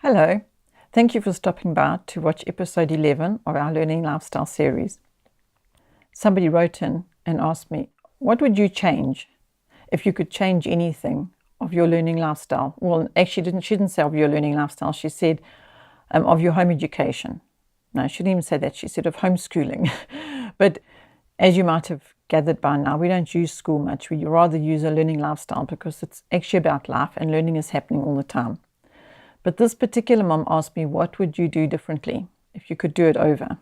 Hello, thank you for stopping by to watch episode 11 of our Learning Lifestyle series. Somebody wrote in and asked me, what would you change if you could change anything of your learning lifestyle? Well, actually, she didn't say of your learning lifestyle, she said of your home education. No, she didn't even say that, she said of homeschooling. But as you might have gathered by now, we don't use school much. We rather use a learning lifestyle because it's actually about life and learning is happening all the time. But this particular mom asked me, what would you do differently if you could do it over?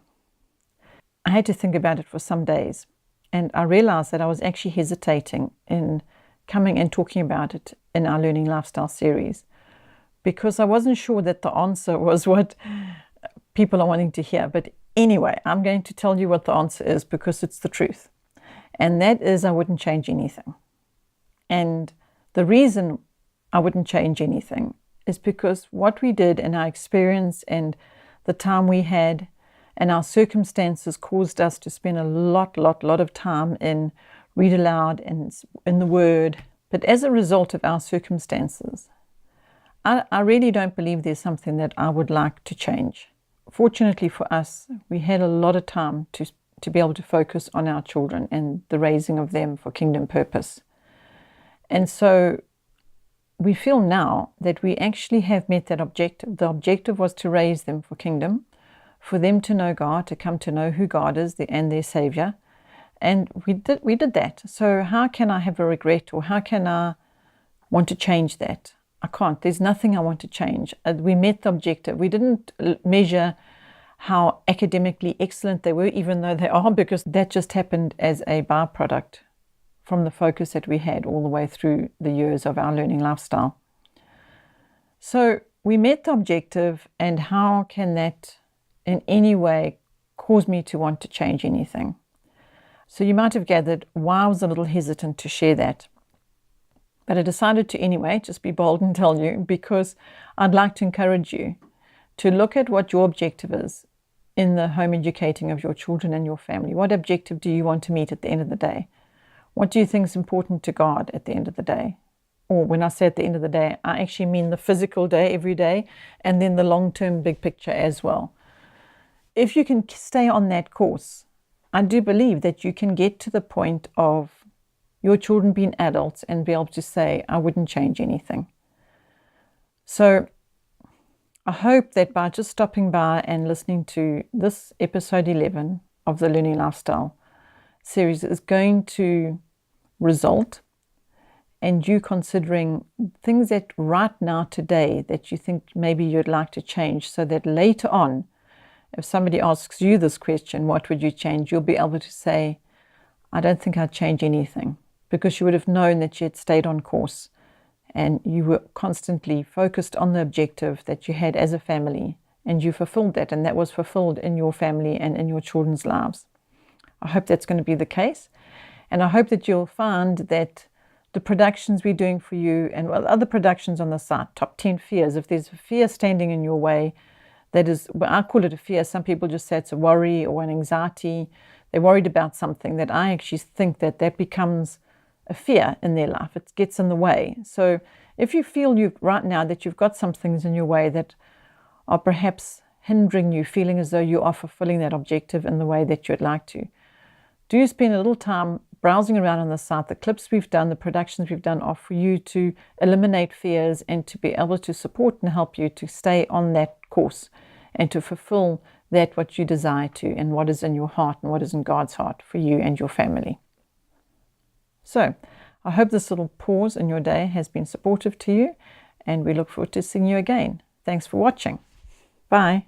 I had to think about it for some days, and I realized that I was actually hesitating in coming and talking about it in our Learning Lifestyle series because I wasn't sure that the answer was what people are wanting to hear. But anyway, I'm going to tell you what the answer is because it's the truth. And that is, I wouldn't change anything. And the reason I wouldn't change anything is because what we did in our experience and the time we had and our circumstances caused us to spend a lot of time in read aloud and in the Word. But as a result of our circumstances, I really don't believe there's something that I would like to change. Fortunately for us, we had a lot of time to be able to focus on our children and the raising of them for kingdom purpose. And so we feel now that we actually have met that objective. The objective was to raise them for kingdom, for them to know God, to come to know who God is and their Savior. And we did that. So how can I have a regret, or how can I want to change that? I can't. There's nothing I want to change. We met the objective. We didn't measure how academically excellent they were, even though they are, because that just happened as a byproduct from the focus that we had all the way through the years of our learning lifestyle. So we met the objective, and how can that in any way cause me to want to change anything? So you might have gathered why I was a little hesitant to share that. But I decided to anyway, just be bold and tell you, because I'd like to encourage you to look at what your objective is in the home educating of your children and your family. What objective do you want to meet at the end of the day? What do you think is important to God at the end of the day? Or when I say at the end of the day, I actually mean the physical day, every day, and then the long-term big picture as well. If you can stay on that course, I do believe that you can get to the point of your children being adults and be able to say, I wouldn't change anything. So I hope that by just stopping by and listening to this episode 11 of the Learning Lifestyle series is going to result and you considering things that right now today that you think maybe you'd like to change, so that later on, if somebody asks you this question, what would you change, you'll be able to say, I don't think I'd change anything, because you would have known that you had stayed on course and you were constantly focused on the objective that you had as a family, and you fulfilled that, and that was fulfilled in your family and in your children's lives. I hope that's going to be the case. And I hope that you'll find that the productions we're doing for you and other productions on the site, Top 10 Fears, if there's a fear standing in your way, that is, well, I call it a fear. Some people just say it's a worry or an anxiety. They're worried about something that I actually think that becomes a fear in their life. It gets in the way. So if you feel right now that you've got some things in your way that are perhaps hindering you, feeling as though you are fulfilling that objective in the way that you'd like to, do spend a little time browsing around on the site. The clips we've done, the productions we've done are for you to eliminate fears and to be able to support and help you to stay on that course and to fulfill that what you desire to, and what is in your heart and what is in God's heart for you and your family. So I hope this little pause in your day has been supportive to you, and we look forward to seeing you again. Thanks for watching. Bye.